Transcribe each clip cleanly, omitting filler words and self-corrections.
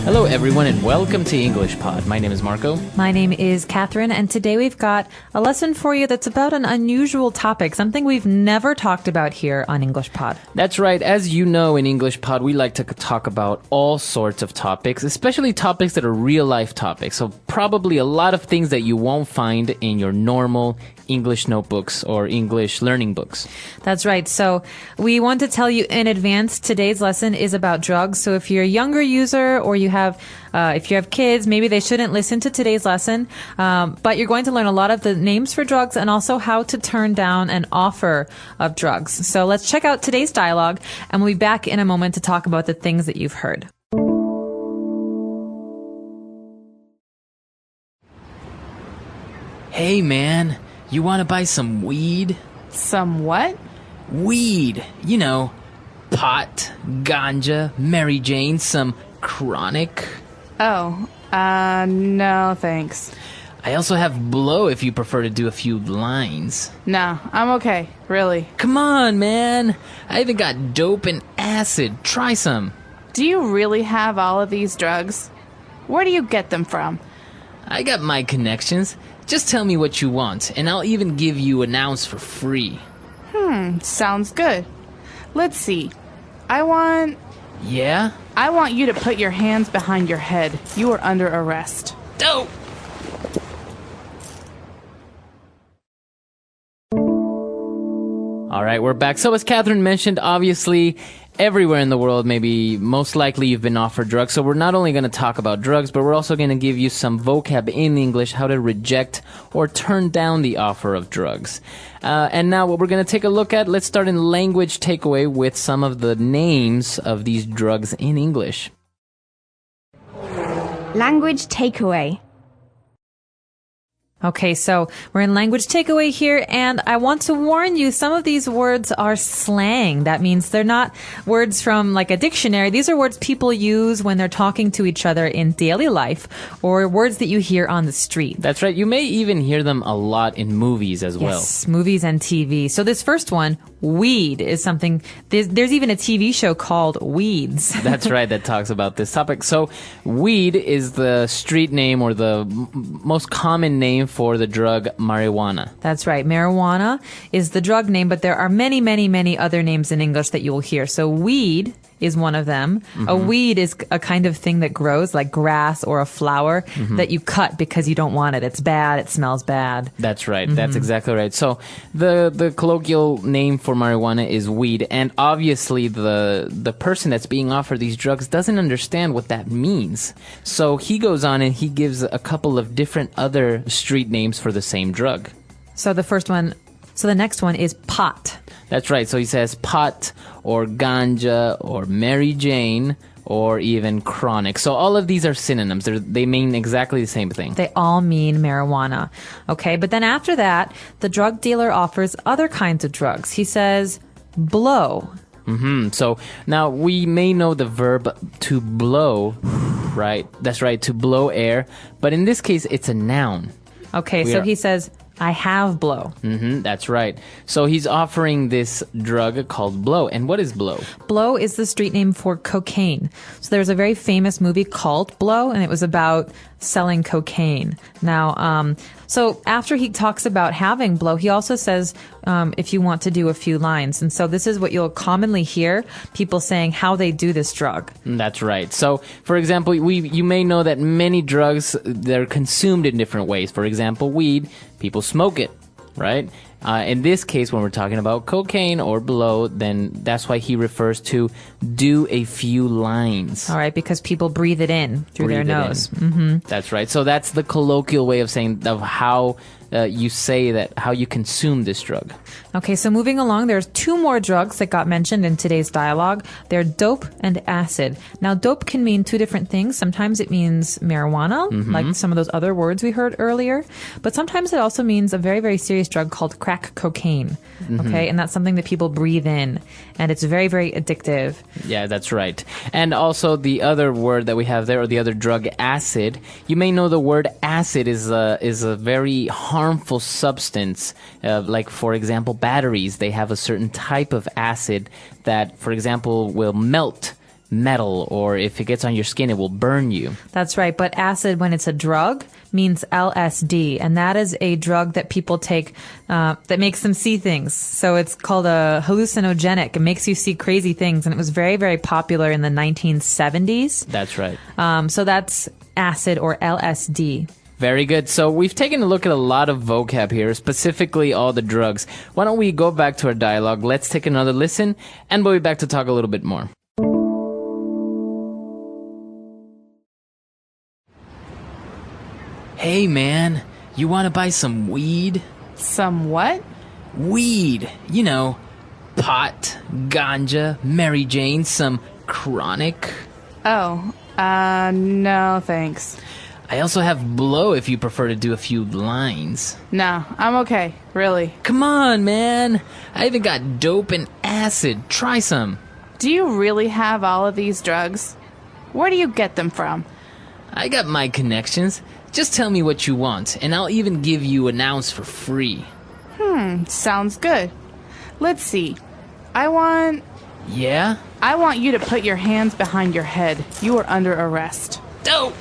Hello, everyone, and welcome to English Pod. My name is Marco. My name is Catherine, and today we've got a lesson for you that's about an unusual topic, something we've never talked about here on English Pod. That's right. As you know, in English Pod, we like to talk about all sorts of topics, especially topics that are real-life topics. So probably a lot of things that you won't find in your normal English notebooks or English learning books. That's right. So we want to tell you in advance, today's lesson is about drugs. So if you're a younger user or if you have kids, maybe they shouldn't listen to today's lesson. But you're going to learn a lot of the names for drugs and also how to turn down an offer of drugs. So let's check out today's dialogue, and we'll be back in a moment to talk about the things that you've heard. Hey, man, you want to buy some weed? Some what? Weed. You know, pot, ganja, Mary Jane, some chronic. Oh, no thanks. I also have blow if you prefer to do a few lines. No, I'm okay, really. Come on, man. I even got dope and acid. Try some. Do you really have all of these drugs? Where do you get them from? I got my connections. Just tell me what you want, and I'll even give you an ounce for free. Sounds good. Let's see. I want Yeah? you to put your hands behind your head. You are under arrest. Dope! All right, we're back. So as Catherine mentioned, obviously, everywhere in the world, maybe most likely you've been offered drugs. So we're not only going to talk about drugs, but we're also going to give you some vocab in English, how to reject or turn down the offer of drugs. And now what we're going to take a look at, let's start in language takeaway with some of the names of these drugs in English. Language takeaway. Okay, so we're in language takeaway here, and I want to warn you, some of these words are slang. That means they're not words from like a dictionary. These are words people use when they're talking to each other in daily life, or words that you hear on the street. That's right. You may even hear them a lot in movies as well. Yes, movies and TV. So this first one, weed, is something, there's even a TV show called Weeds. That's right, that talks about this topic. So weed is the street name or the most common name for the drug marijuana. That's right. Marijuana is the drug name, but there are many, many, many other names in English that you will hear. So weed is one of them. Mm-hmm. A weed is a kind of thing that grows like grass or a flower that you cut because you don't want it. It's bad. It smells bad. That's right. That's exactly right. So the colloquial name for marijuana is weed. And obviously the person that's being offered these drugs doesn't understand what that means. So he goes on and he gives a couple of different other street names for the same drug. So the next one is pot. That's right. So he says pot or ganja or Mary Jane or even chronic. So all of these are synonyms. They mean exactly the same thing. They all mean marijuana. Okay, but then after that, the drug dealer offers other kinds of drugs. He says blow. So now we may know the verb to blow, right? That's right, to blow air. But in this case, it's a noun. Okay, so he says, I have blow. That's right. So he's offering this drug called blow. And what is blow? Blow is the street name for cocaine. So there's a very famous movie called Blow, and it was about selling cocaine. Now, so after he talks about having blow, he also says, if you want to do a few lines. And so this is what you'll commonly hear people saying how they do this drug. That's right. So, for example, you may know that many drugs, they're consumed in different ways. For example, weed, people smoke it, right? In this case, when we're talking about cocaine or blow, then that's why he refers to do a few lines. All right, because people breathe it in through their nose. That's right. So that's the colloquial way of saying of how you say that, how you consume this drug. Okay, so moving along, there's two more drugs that got mentioned in today's dialogue. They're dope and acid. Now, dope can mean two different things. Sometimes it means marijuana, like some of those other words we heard earlier. But sometimes it also means a very, very serious drug called crack cocaine. Okay, and that's something that people breathe in. And it's very, very addictive. Yeah, that's right. And also the other word that we have there, or the other drug, acid. You may know the word acid is a very harmful substance. Like, for example, batteries. They have a certain type of acid that, for example, will melt metal, or if it gets on your skin, it will burn you. That's right. But acid, when it's a drug, means LSD. And that is a drug that people take that makes them see things. So it's called a hallucinogenic. It makes you see crazy things. And it was very, very popular in the 1970s. That's right. So that's acid or LSD. Very good. So we've taken a look at a lot of vocab here, specifically all the drugs. Why don't we go back to our dialogue? Let's take another listen, and we'll be back to talk a little bit more. Hey, man, you want to buy some weed? Some what? Weed. You know, pot, ganja, Mary Jane, some chronic. Oh, no thanks. I also have blow if you prefer to do a few lines. No, I'm okay, really. Come on, man. I even got dope and acid. Try some. Do you really have all of these drugs? Where do you get them from? I got my connections. Just tell me what you want, and I'll even give you an ounce for free. Sounds good. Let's see. I want Yeah? you to put your hands behind your head. You are under arrest. Dope!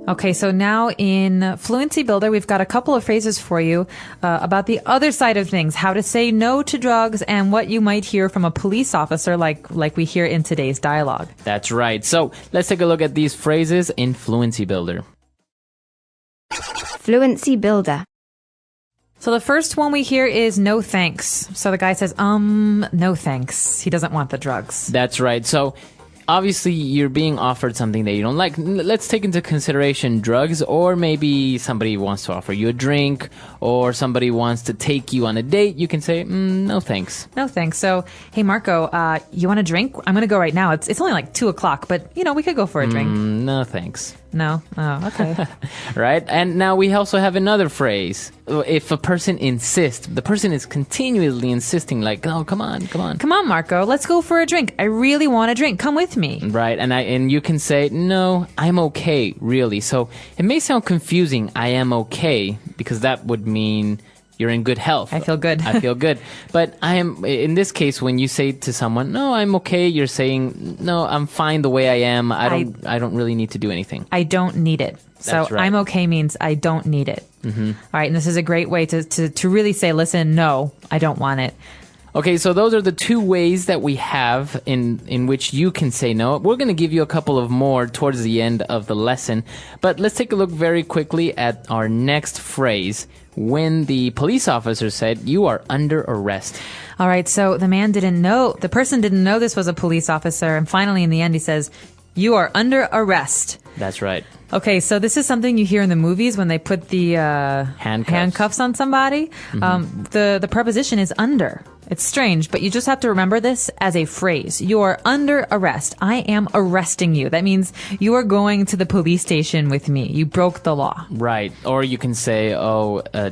Okay, so now in Fluency Builder, we've got a couple of phrases for you about the other side of things, how to say no to drugs, and what you might hear from a police officer like we hear in today's dialogue. That's right. So let's take a look at these phrases in Fluency Builder. Fluency Builder. So the first one we hear is no thanks. So the guy says, no thanks. He doesn't want the drugs. That's right. So obviously you're being offered something that you don't like. Let's take into consideration drugs, or maybe somebody wants to offer you a drink, or somebody wants to take you on a date. You can say, no thanks. No thanks. So, hey, Marco, you want a drink? I'm going to go right now. It's only like 2 o'clock, but, we could go for a drink. No thanks. No? Oh, okay. Right? And now we also have another phrase. If a person insists, the person is continuously insisting, like, oh, come on. Come on, Marco, let's go for a drink. I really want a drink. Come with me. Right, and you can say, no, I'm okay, really. So it may sound confusing, I am okay, because that would mean you're in good health. I feel good. I feel good. But I am, in this case, when you say to someone, no, I'm okay, you're saying, no, I'm fine the way I am. I don't really need to do anything. I don't need it. So That's right. I'm okay means I don't need it. Mm-hmm. All right, and this is a great way to really say, listen, no, I don't want it. Okay, so those are the two ways that we have in which you can say no. We're going to give you a couple of more towards the end of the lesson, but let's take a look very quickly at our next phrase. When the police officer said, you are under arrest. All right, so the person didn't know this was a police officer, and finally in the end he says, you are under arrest. That's right. Okay, so this is something you hear in the movies when they put the handcuffs on somebody. Mm-hmm. The preposition is under. It's strange, but you just have to remember this as a phrase. You are under arrest. I am arresting you. That means you are going to the police station with me. You broke the law. Right. Or you can say,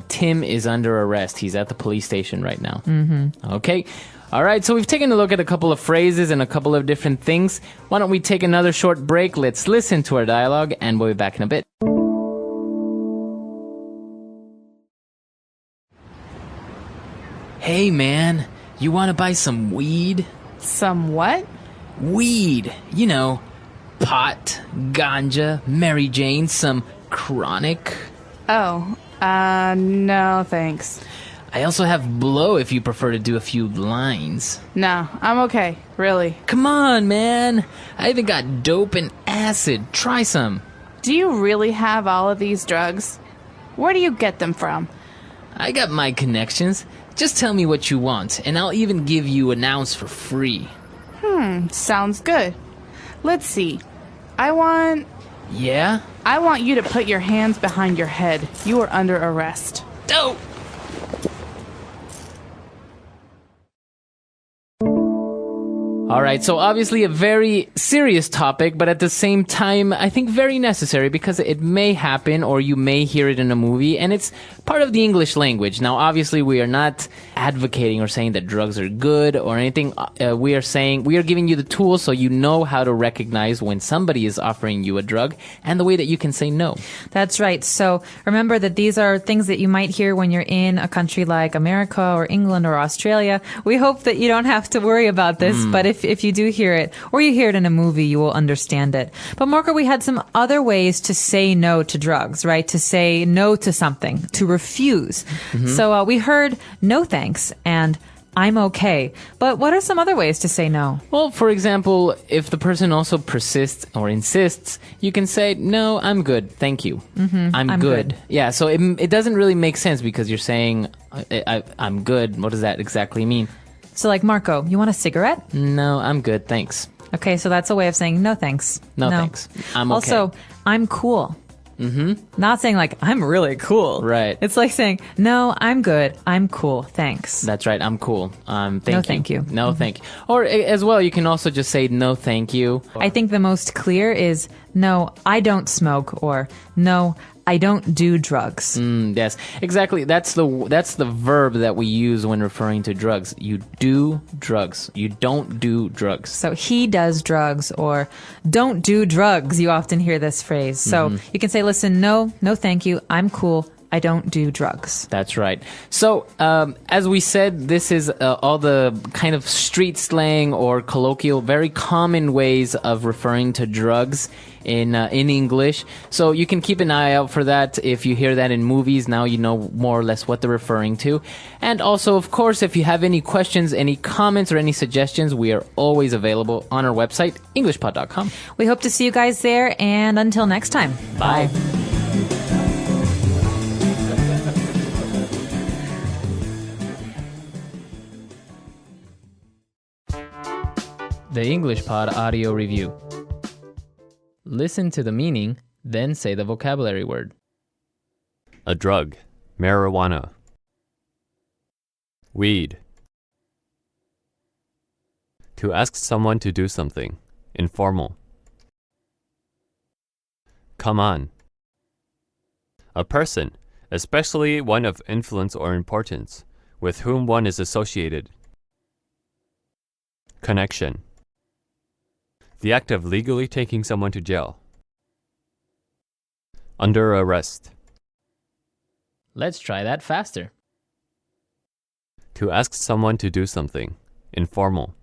Tim is under arrest. He's at the police station right now. Mm-hmm. Okay. All right, so we've taken a look at a couple of phrases and a couple of different things. Why don't we take another short break? Let's listen to our dialogue, and we'll be back in a bit. Hey, man, you want to buy some weed? Some what? Weed. You know, pot, ganja, Mary Jane, some chronic. Oh, no thanks. I also have blow if you prefer to do a few lines. No, I'm okay, really. Come on, man. I even got dope and acid. Try some. Do you really have all of these drugs? Where do you get them from? I got my connections. Just tell me what you want, and I'll even give you an ounce for free. Sounds good. Let's see. Yeah? I want you to put your hands behind your head. You are under arrest. Dope! All right, so obviously a very serious topic, but at the same time, I think very necessary because it may happen or you may hear it in a movie, and it's part of the English language. Now, obviously, we are not advocating or saying that drugs are good or anything. We are giving you the tools so you know how to recognize when somebody is offering you a drug and the way that you can say no. That's right. So remember that these are things that you might hear when you're in a country like America or England or Australia. We hope that you don't have to worry about this, but if you do hear it or you hear it in a movie, you will understand it. But Marco, we had some other ways to say no to drugs, right? To say no to something, to refuse. So we heard no thanks and I'm okay. But what are some other ways to say no? Well, for example, if the person also persists or insists, you can say, no, I'm good. Thank you. I'm good. Yeah, so it doesn't really make sense because you're saying, I'm good. What does that exactly mean? So like, Marco, you want a cigarette? No, I'm good. Thanks. Okay, so that's a way of saying no thanks. No thanks. I'm okay. Also, I'm cool. Not saying like, I'm really cool. Right. It's like saying, no, I'm good. I'm cool. Thanks. That's right. I'm cool. Thank No, you. thank you. No, thank you. Or as well, you can also just say no, thank you. I think the most clear is, no, I don't smoke, or no, I don't do drugs. Yes, exactly. That's the verb that we use when referring to drugs. You do drugs. You don't do drugs. So he does drugs, or don't do drugs. You often hear this phrase. So you can say, listen, no, thank you. I'm cool. I don't do drugs. That's right. So, as we said, this is all the kind of street slang or colloquial, very common ways of referring to drugs in English. So you can keep an eye out for that. If you hear that in movies, now you know more or less what they're referring to. And also, of course, if you have any questions, any comments, or any suggestions, we are always available on our website, englishpod.com. We hope to see you guys there, and until next time. Bye. The English Pod Audio Review. Listen to the meaning, then say the vocabulary word. A drug, marijuana. Weed. To ask someone to do something, informal. Come on. A person, especially one of influence or importance, with whom one is associated. Connection. The act of legally taking someone to jail. Under arrest. Let's try that faster. To ask someone to do something, informal.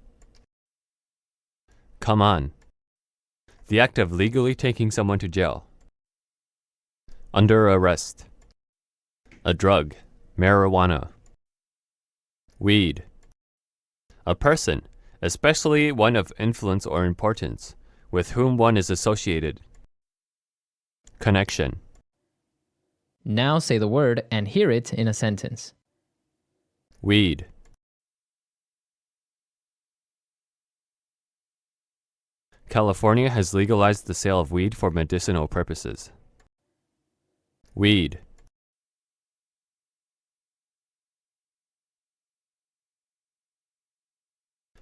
Come on. The act of legally taking someone to jail. Under arrest. A drug, marijuana. Weed. A person, especially one of influence or importance, with whom one is associated. Connection. Now say the word and hear it in a sentence. Weed. California has legalized the sale of weed for medicinal purposes. Weed.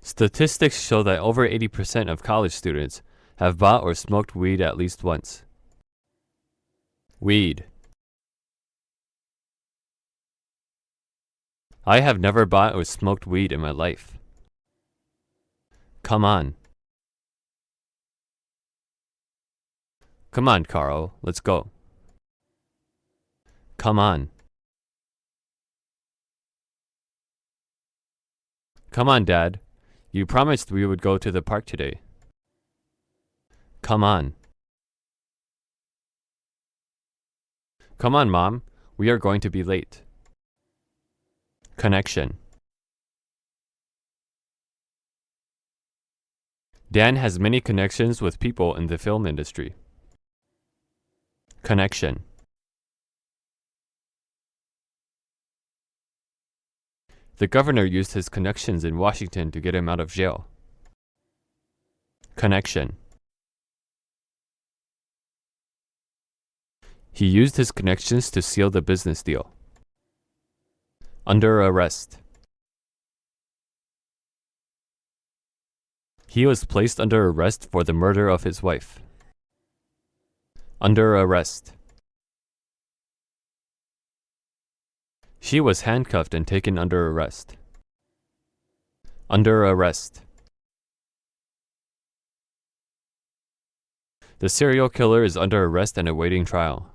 Statistics show that over 80% of college students have bought or smoked weed at least once. Weed. I have never bought or smoked weed in my life. Come on. Come on, Carl, let's go. Come on. Come on, Dad. You promised we would go to the park today. Come on. Come on, Mom. We are going to be late. Connection. Dan has many connections with people in the film industry. Connection. The governor used his connections in Washington to get him out of jail. Connection. He used his connections to seal the business deal. Under arrest. He was placed under arrest for the murder of his wife. Under arrest. She was handcuffed and taken under arrest. Under arrest. The serial killer is under arrest and awaiting trial.